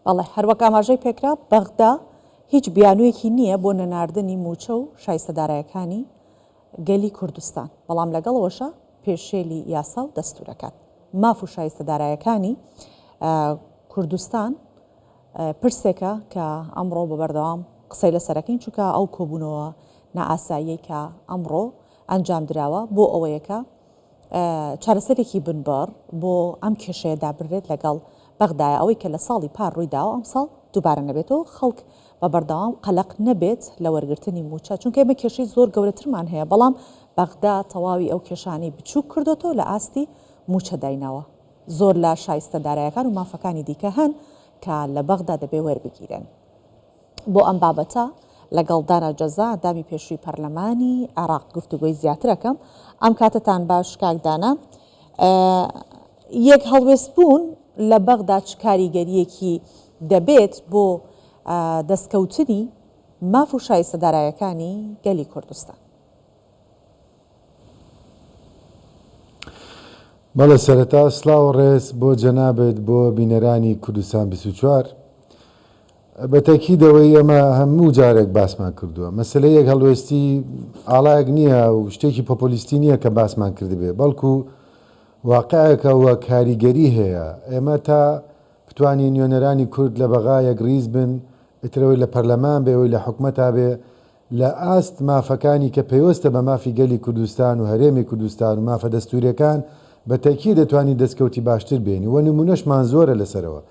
بەڵێ هەروەک ئاماژەی پێکرا بەغدا هیچ بیانوویەکی نییە بۆ نەناردنی موچە و شایستەدارایەکانی گەلی کوردستان بەڵام لەگەڵەوەشە پێشێلی یاسا و دەستورەکان ماف و شایستەدارایەکانی کوردستان پرسێکە کە ئەمڕۆ بەبەردەوام قسەی لەسەرەکەین چونکە ئەو کۆبوونەوە نائاسایی کە ئەمڕۆ ئەنجام درراوە بۆ ئەوەیەکە چارەسەرێکی بنبەر بۆ ئەم کێشەیەدا بڕێت لەگەڵ بەغدایە ئەوەی کە لە ساڵی پار ڕوویداوە ئەم ساڵ دووبارە نەبێتەوە خەڵک بە بەردەوام قەلق نەبێت لە وەرگرتنی موچە چونکە ئێمە کێشەی زۆر گەورەترمان هەیە بەڵام بەغدا تەواوی ئەو کێشانەی بچووک کردوتەوە لە ئاستی موچە داینەوە زۆر لە شایستەدارایەکان و مافەکانی دیکە هەن کە لە بەغدا دەبێ وەربگیرن بۆ ئەم بابەتە لەگەڵ دانا جەزا ئەندامی پێشووی پەرلەمانی عێراق گفتوگۆی زیاترەکەم ئەم کاتتان باش کاکدانە یەک هەڵوێست بوون لە بەغدا چ کاریگەریەکی دەبێت بۆ دەستکەوتنی ماف و شایستەدارایەکانی گەلی کوردستان بەڵێ سەرەتا سڵاو و ڕێز بۆ جەنابێت بۆ بینەرانی کوردستان 24 بە تەکیدەوەی ئەمە هەموو جارێک باسمان کردووە مەسلەی یەک هەڵوێستی ئاڵایەک نییە و شتێکی پۆپۆلیستی نییە کە باسمان کردبێ بەڵکو واقعەکە وە کاریگەری هەیە ئێمە تا بتوانین نوێنەرانی کورد لە بەغایەک ریز بن ئترەوەی لە پەرلەمان بێەوەی لە حکومەتا بێ لە ئاست مافەکانی کە پێوەستە بە مافی گەلی کوردستان و هەرێمی کوردستان و مافە دەستوریەکان بە تەکی دەتوانین دەستکەوتی باشتر بێنی وە نمونەشمان زۆرە لەسەرەوە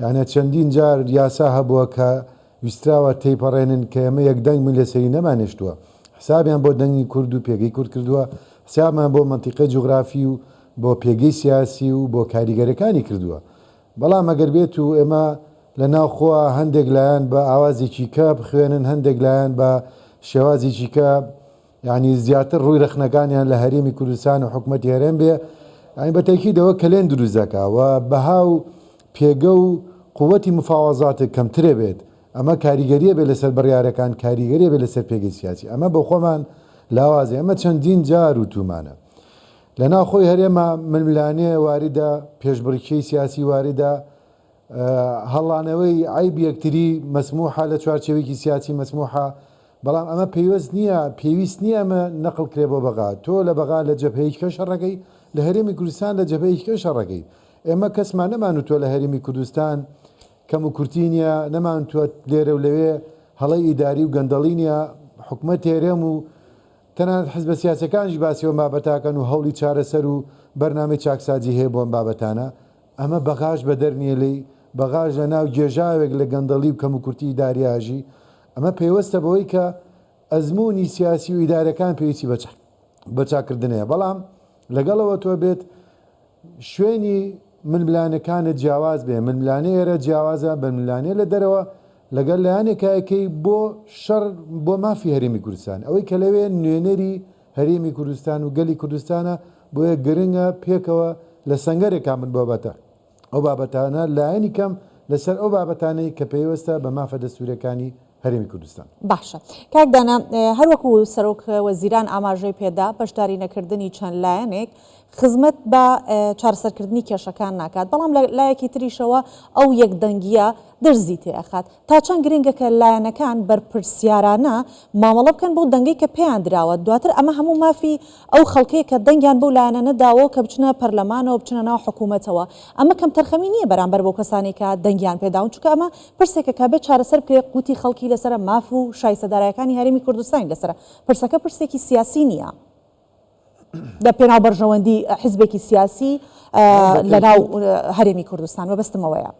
یانە چەندین جار یاسا هەبووە کە ویستراوە تێیپەڕێنن کە ئێمە یەکدەنگ من لەسەری نەمانێشتووە حسابیان بۆ دەنگی کورد و پێگەی کورد کردووە حسابمان بۆ منتیقە جوغرافی و بۆ پێگەی سیاسی و بۆ کاریگەرەکانی کردووە بەڵام ئەگەر بێت و ئێمە لە ناوخۆوە هەندێک لایەن بە ئاوازێکی کە بخوێنن هەندێک لایەن بە شێوازێکی کە یعنی زیاتر ڕووی رەخنەکانیان لە هەرێمی کوردستان و حکوومەتی هەرێم بێ ئەین بە تەکیدەوە کەلێن دروستەکەوە بەها و پێگە و قووەتی مفاوەزاتێک کەمترێ بێت ئەمە کاریگەریە بێ لەسەر بڕیارەکان کاریگەریە بێ لەسەر پێگەی سیاسی ئەمە بە خۆمان لاوازێ ئەمە چەندین جار و تومانە لە ناوخۆی هەرێمە ململانەیە واریدا پێشبڕکێی سیاسی واریدا هەڵانەوەی عیب یەکتری مەسموحە لە چوارچێوێکی سیاسی مەسموحە بەڵام ئەمە پێویست نییە ئەمە نەقل کرێ بۆ بەغا تۆ لە بەغا لە جەبهەیەکە شەڕەکەی لە هەرێمی کوردستان لە جەبهەیەکە شەڕەکەی ئێمە کەسمان نەمانوتوە لە هەرێمی کوردستان کەم و کورتی نییە نەمانتووە لێرە و لەوێ هەڵی ئیداری و گەندەڵی نییە حکوومەت هێرێم و تەنانەت حزبە سیاسەکانیش باسیەوە بابەتاکەن و هەوڵی چارەسەر و بەرنامەی چاکسازی هەیە بۆ ئەم بابەتانە ئەمە بەغاش بە دەرنیە لی بەغاش لە ناو گێژاوێک لە گەندەڵی و کەم و کورتی ئیداریاژی ئەمە پێوەستە بەوەی کە ئەزمموی سیاسی و ئیدارەکان پێویستی بەچاکردنەیە بەڵام لەگەڵەوە تۆ بێت شوێنی ململانەکانت جیاواز بێ ململانە ئێرە جیاوازە بە ملانێ لە دەرەوە لەگەڵ لایەنێکایەکەی بۆ شەڕ بۆ مافی هەرێمی کوردستان ئەوەی کە لەوێ نوێنەری هەرێمی کوردستان و گەلی کوردستانە بۆیە گرنگە پێکەوە لە سەنگەرێکا من بابەتە ئەو بابەتانە لایەنی کەم لەسەر ئەو بابەتانەی کە پێوەستە بە مافە دەستوریەکانی هەرێمی کوردستان باشە کاکدانە هەروەکو سەرۆک وەزیران ئاماژەی پێدا بەشداری نەکردنی چەند لایەنێک خزمەت بە چارەسەرکردنی کێشەکان ناکات بەڵام لە لایەکی تریشەوە ئەو یەکدەنگیە دەرزی تێئەخات تا چەند گرنگە کە لایەنەکان بەرپرسیارانە مامەڵە بکەن بۆ دەنگەی کە پێیان دراوە دواتر ئەمە هەموو مافی ئەو خەڵکەیە کە دەنگیان بەو لایەنە نەداوە کە بچنە پەرلەمانەوە بچنە ناو حکوومەتەوە ئەمە کەم تەرخەمی نییە بەرامبەر بۆ کەسانی کە دەنگیان پێداون چونکە ئەمە پرسێکە کە بێت چارەسەر بکرێت قوتی خەڵکی لەسرە ماف و شایستەدارایەکانی هەرێمی کوردستانی لەسرە پرسەکە پرسێکی سیاسی نییە لە پێناو بەرژەوەندی حیزبێکی سیاسی لە ناو هەرێمی کوردستان وەبەستمەوەیە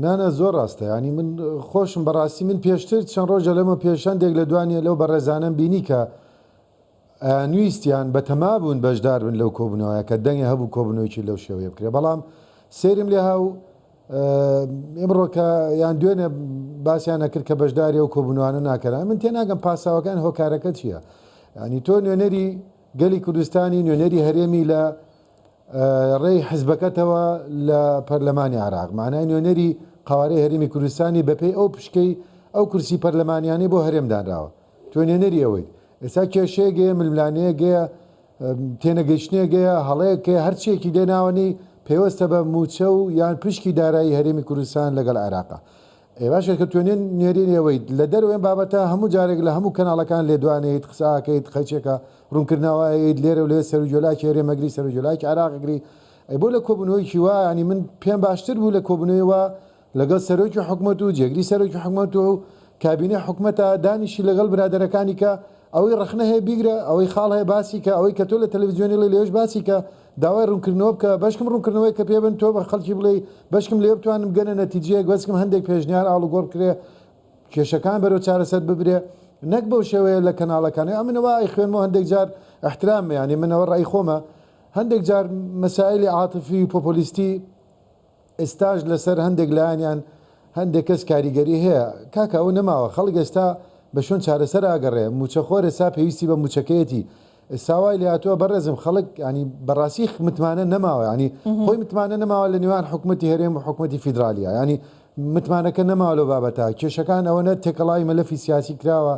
نانە زۆر ڕاستە ینی من خۆشم بەڕاستی من پێشتر چەند ڕۆژە لەمە پێشەندێک لە دوانیە لەو بەڕێزانم بینی کە نوویستیان بە تەما بوون بەشدار بن لەو کۆبنەوەیە کە دەنگی هەبوو کۆبنەوەیکی لەو شێوەیە بکرێت بەڵام سێرم لێ هاو ئێمڕۆکە یان دوێنێ باسییان نەکرد کە بەشداری ئەو کۆبنەوانە ناکەران من تێناگەم پاساوەکان هۆکارەکە چییە ینی تۆ نوێنەری گەلی کوردستانی نوێنەری هەرێمی لە ڕێی حزبەکەتەوە لە پەرلەمانی عێراق مانای نوێنەری قوارەی هەرێمی کوردستانی بەپێی ئەو پشکەی ئەو کورسی پەرلەمانیانی بۆ هەرێمدانراوە تۆ نوێنەری ئەوەی ئێستا کێشەیەگەیە ململانەیەگەیە تێنەگەیشتنێگەیە هەڵەیەکێ هەرچیەکی لێناوەنی پێوەستە بە موچە و یان پشکی دارایی هەرێمی کوردستان لەگەڵ عێراقا باشە کە توێنێن نێرینەوەی لە دەروێن بابەتە هەموو جارێک لە هەموو کەناڵەکان لێدوانێت قساکەیت خەچێکە ڕوونکردنەوەیت لێرە و لێ سەرجۆلاکی هەرێمەگری سەرجۆلاکی عراقگری بۆ لە کۆبنەوەیکی وە ینی من پێم باشتر بوو لە کۆبنەوەیەوە لەگەڵ سەرۆکی حکوومەت و جێگری سەرۆکی حکوومەت و کابینە حکوومەتە دانیشی لەگەڵ برادەرەکانی کە ئەوەی ڕخنە هەیە بیگرە ئەوەی خاڵ هەیە باسی کە ئەوەی کە تۆ لە تەلەڤیزیۆنی لێش باسی کە داوای ڕوونکردنەوە بکە بەشکم ڕوونکردنەوەی کە پێ بن تۆ بە خەڵکی بڵێ بەشکم لێ بتوانم گەنە نەتیجەیەک بەسکم هەندێک پێشنیار ئاڵوگۆڕ کرێ کێشەکان بەرەو چارەسەر ببرێ نەک بەو شێوەیە لە کەناڵەکانی ئەمنەوە ئەی خوێنمەوە هەندێک جار احترام ینی منەوە ڕای خۆمە هەندێک جار مەسائلی عاتفی و پۆپۆلیستی ئێستاژ لەسەر هەندێک لایەنیان هەندێک کەس کاریگەری هەیە کاکە ئەو نەماوە خەڵک ئێستا بە شوێن چارەسەر ئاگەڕێ موچەخۆر ئێستا پێویستی بە موچەکەیەتی ئێستاوای لاتووە بەڕێزم خەڵک ینی بەڕاستی متمانە نەماوە ینی خۆی متمانە نەماوە لە نێوان حکوومەتی هەرێم و حکوومەتی فیدراالیا ینی متمانەکە نەماوە لە بابەتە کێشەکان ئەوەنە تێکەڵای مەلەفی سیاسی کراوە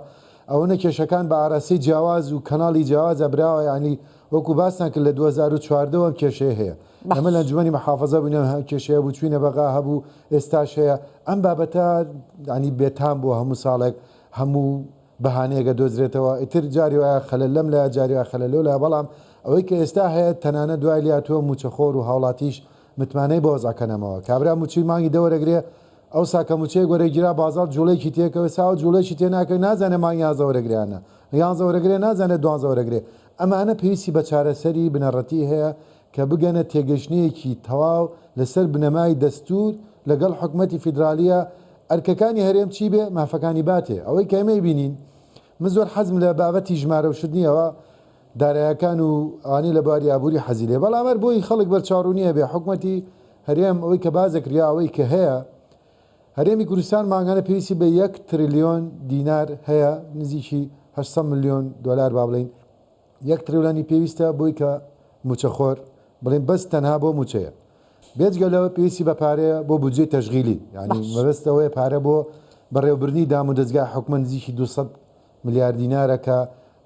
ئەوەنە کێشەکان بە ئاراسی جیاواز و کەناڵی جیاوازە براوە ینی وەکو باسان کرد لە 2014 کێشەیە هەیە ئەمە لە جوانی مەحافەزە بووینە کێشەیە بوو چوینە بەغا هەبوو ئێستاش هەیە ئەم بابەتە ینی بێتام بووە هەموو ساڵێک هەموو بەهانەیەگە دۆزرێتەوە ئیتر جاری وایە خەلە لەم لە جاریوە خەلە لەو لە بەڵام ئەوەی کە ئێستا هەیە تەنانە دوای لاتووە موچەخۆر و هاوڵاتیش متمانەی بۆ زاکەنەمەوە کابرا موچی مانگی دەوەرەگرێ ئەو ساکە موچەیە گۆرەگیرا بازار جوڵێکی تێکەوە ساوە جوڵێکی تێ ناکە نازانێ مانگ یازەوەرەگریانە یانزەوەرەگرێ نازانێت دوانزەوەرەگرێ ئەمانە پێویستی بە چارەسەری بنەڕەتی هەیە کە بگەنە تێگەشتنیەکی تەواو لەسەر بنەمای دەستور لەگەڵ حکوومەتی فیدراالیە ئەرکەکانی هەرێم چی بێ مافەکانی باتێ ئەوەی کەمەی بینین من زۆر حەزم لە بابەتی ژمارە و شدنیەوە دارایەکان و ئەوانەی لە باری ئابووری حەزیلێ بەڵامەر بۆی خەڵک بەرچاڕوونیە بێ حکوومەتی هەرێم ئەوەی کە بازەکریا ئەوەی کە هەیە هەرێمی کوردستان ماگانە پێویستی بە 1 تریلیۆن دینار هەیە نزیکی 800 ملیۆن دلار با بڵین 1 تریلیۆنی پێویستە بۆی کە موچەخۆر بڵین بەس تەنها بۆ موچەیە بێجگەلەوە پێویستی بە پارەیە بۆ بودجێ تەشغیلی ینی مەبەستەوەی پارە بۆ بەڕێوەبردنی دام و دەستگای حکومەت نزیکی 200 ملیار دینارەکە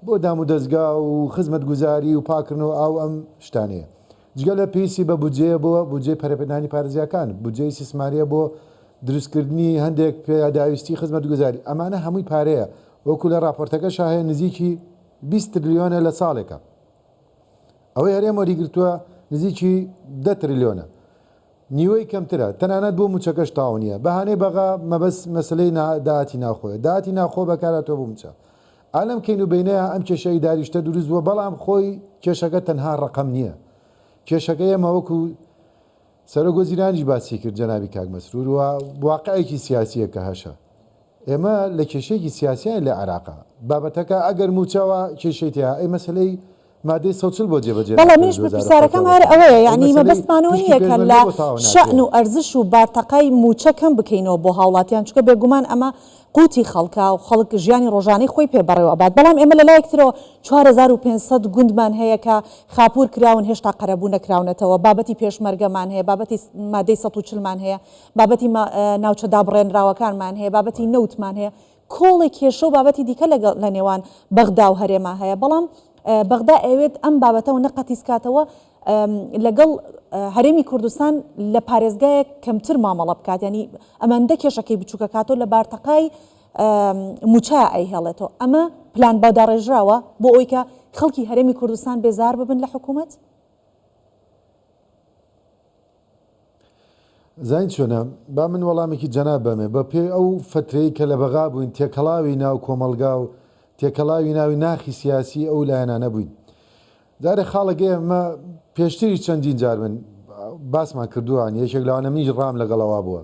بۆ دام و دەستگا و خزمەت گوزاری و پاکردنەوە ئاو ئەم شتانەیە جگە لە پێویستی بە بودجەیە بۆ بودجێ پەرەپێدانی پارێزیەکان بودجەی سیسماریە بۆ دروستکردنی هەندێک پێداویستی خزمەت گوزاری ئەمانە هەمووی پارەیە وەکو لە راپۆرتەکەش هەیە نزیکی 20 تریلیۆنە لە ساڵێکە ئەوەی هەرێم وەریگرتووە نزیکی 10 تریلیۆنە نیوەی کەمترە تەنانەت بۆ موچەکەش تاو نییە بەهانەی بەغا مەبەست مەسلەی داهاتی ناخۆیە داهاتی ناخۆ بەکاراتەوە بوو موچە ئالەم کەین و بینەیە ئەم کێشەی داریشتە دروست بووە بەڵام خۆی کێشەکە تەنها ڕقم نییە کێشەکە ئێمە وەکو سەرۆگۆزیرانیش باسی کرد جەنابی کاک مەسرور و واقعەیەکی سیاسیە کە هەشە ئێمە لە کێشەیەکی سیاسیان لە عێراقا بابەتەکە ئەگەر موچەوە کێشەی تیا ئەی مەسلەی مادەی 140 بۆ جێبەجێ بەڵام منیش پرسیارەکەم هەر ئەوەیە یعنی مەبەستمانەوە نییە کە لە شەئن و ئەرزش و بارتەقای موچە کەم بکەینەوە بۆ هاوڵاتیان چکە بێگومان ئەمە قوتی خەڵکە و خەڵک ژیانی ڕۆژانەی خۆی پێبەڕێوە بات بەڵام ئێمە لە لایەکترەوە 4500 گوندمان هەیە کە خاپور کراون هێشتا قەرەبوو نەکراونەتەوە بابەتی پێشمەرگەمان هەیە بابەتی مادەی 140مان هەیە بابەتی ناوچە دابڕێنراوەکانمان هەیە بابەتی نەوتمان هەیە کۆڵی کێشە و بابەتی دیکە لە نێوان بەغدا و هەرێما هەیە بەڵام بەغدا ئەوێت ئەم بابەتەوە نەقەتیسکاتەوە لەگەڵ هەرێمی کوردستان لە پارێزگایەک کەمتر مامەڵە بکات ینی ئەمەندە کێشەکەی بچووکە کاتۆ لە بارتەقای موچە ئەی هێڵێتەوە ئەمە پلان بەداڕێژراوە بۆ ئەوی کە خەڵکی هەرێمی کوردستان بێزار ببن لە حکوومەت زین چۆنە با من وەڵامێکی جەناب بەمێ بە پێ ئەو فترەی کە لە بەغا بووین تێکەڵاوی ناو کۆمەلگا و تێکەڵاوی ناوی ناخی سیاسی ئەو لایەنانە بووین جارێ خاڵەکەی ئەمە پێشتری چەندین جار من باسمان کردووان یەکێک لەوانە منیش ڕام لەگەڵەوە بووە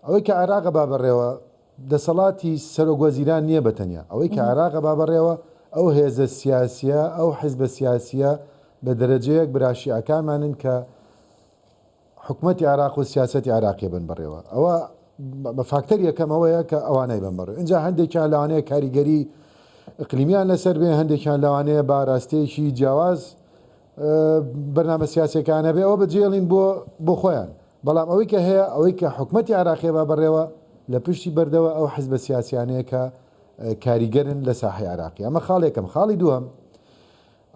ئەوەی کە عێراقە بابەڕێوە دەسەڵاتی سەرۆگۆزیران نییە بەتەنیا ئەوەی کە عێراقە بابەڕێوە ئەو هێزە سیاسیە ئەو حیزبە سیاسیە بە دەرەجەیەک براشیعەکانمانن کە حکوومەتی عێراق و سیاسەتی عێراقی بن بڕێوە ئەوە بە فاکتەر یەکەم ئەوەیە کە ئەوانەی بن بڕێ اینجا هەندێکیان لەوانەیە کاریگەری ئەقلیمیان لەسەر بێ هەندێکیان لەوانەیە باڕاستەیەکی جیاواز بەرنامە سیاسەکانە بێ ئەوە بەجێڵین بۆ خۆیان بەڵام ئەوەی کە هەیە ئەوەی کە حکوومەتی عێراقی با بڕێوە لە پشتی بەردەوە ئەو حیزبە سیاسیانەیە کە کاریگەرن لە ساحەی عێراقی ئەمە خاڵێکم خاڵی دووەم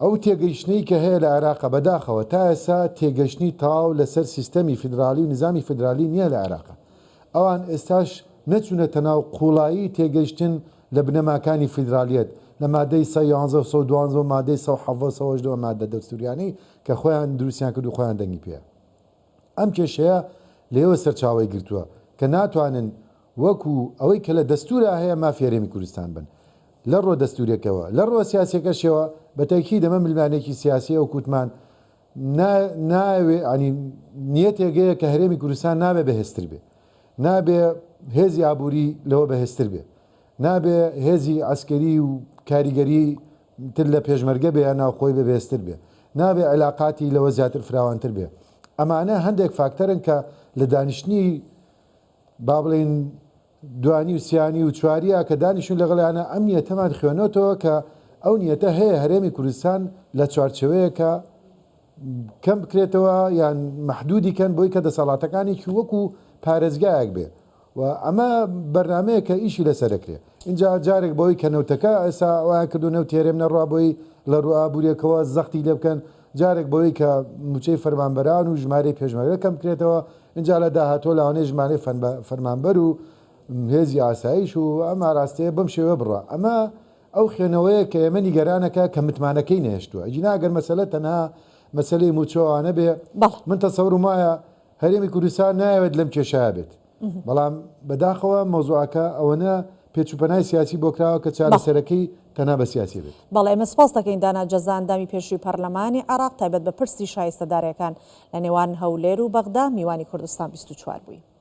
ئەو تێگەیشتنەی کە هەیە لە عێراقا بەداخەوە تا ئێستا تێگەشتنی تاو لەسەر سیستەمی فیدرالی و نظامی فیدرالی نییە لە عێراقا ئەوان ئێستاش نەچوونەتە ناو قوڵایی تێگەیشتن لە بنەماکانی فیدرالیەت لە مادەی 112 مادەی 1970 مادە دەستوریانی کە خۆیان دروستیان کرد و خۆیان دەنگی پێ ئەم کێشەیە لێوە سەرچاوی گرتووە کە ناتوانن وەکو ئەوەی کە لە دەستورە هەیە مافی هەرێمی کوردستان بن لە ڕۆ دەستوریەکەوە لە ڕۆ سیاسەکەشەوە بەتەکی دەمە ملمانێکی سیاسی و کووتمان ناوێ ئەنی نیەتێگەیە کە هەرێمی کوردستان نابێ بەهێزتر بێ نابێ هێزی ئابووری لەوە بەهێزتر بێ نابێ هێزی ئەسکەری و کاریگەری تر لە پێشمەرگە بێ ناوخۆی بە بەهێزتر بێ نابێ علااقاتی لەوە زیاتر فراوانتر بێ ئەمانە هەندێک فاکتەرن کە لە دانیشتنی با بڵێن دوانی و سیانی و چواریە کە دانیشتون لەگەڵیانە ئەم نیەتەمان خوێنەوە کە ئەو نیەتە هەیە هەرێمی کوردستان لە چوارچەوەیەکە کەم بکرێتەوە یان مەحدودیکەن بۆی کە دەسەڵاتەکانێکی وەکو پارێزگایەک بێ و ئەمە بەرنمەیە کە ئیشی لەسەرەکرێ اینجا جارێک بۆی کە نەوتەکە ئێستا ئەویان کردو نەوت تێرێم نەڕوا بۆی لە ڕوئابوووریەکەوە زەختی لێ بکەن جارێک بۆی کە موچەی فەرمانبەران و ژمارەی پێشمەرگە کەم بکرێتەوە اینجا لە داهاتۆ لاوانەیە ژمارەی فەرمانبەر و هێزی ئاسایش و ئەم ئاراستەیە بەم شێوە بڕە ئەمە ئەو خوێنەوەیە کە ئێمە نیگەرانەکە کە متمانەکەی نەهێشتووە ئەجینا ئەگەر مەسەلە تەنها مەسەلەی موچەوانە بێ من تەسەوڕم وایە هەرێمی کوردستان نایەوێت لەم کێشایە بێت بەڵام بەداخەوە مۆزوعەکە ئەوەنە پێچوپەنای سیاسی بۆ کراوە کە چارەسەرەکەی تەنها بە سیاسی بێت بەڵێ ئێمە سپاس دەکەین دانا جەزا ئەندامی پێشووی پەرلەمانی عێراق تایبەت بە پرسی شایستەدارەکان لە نێوان هەولێر و بەغدا میوانی کوردستان 24 بووی.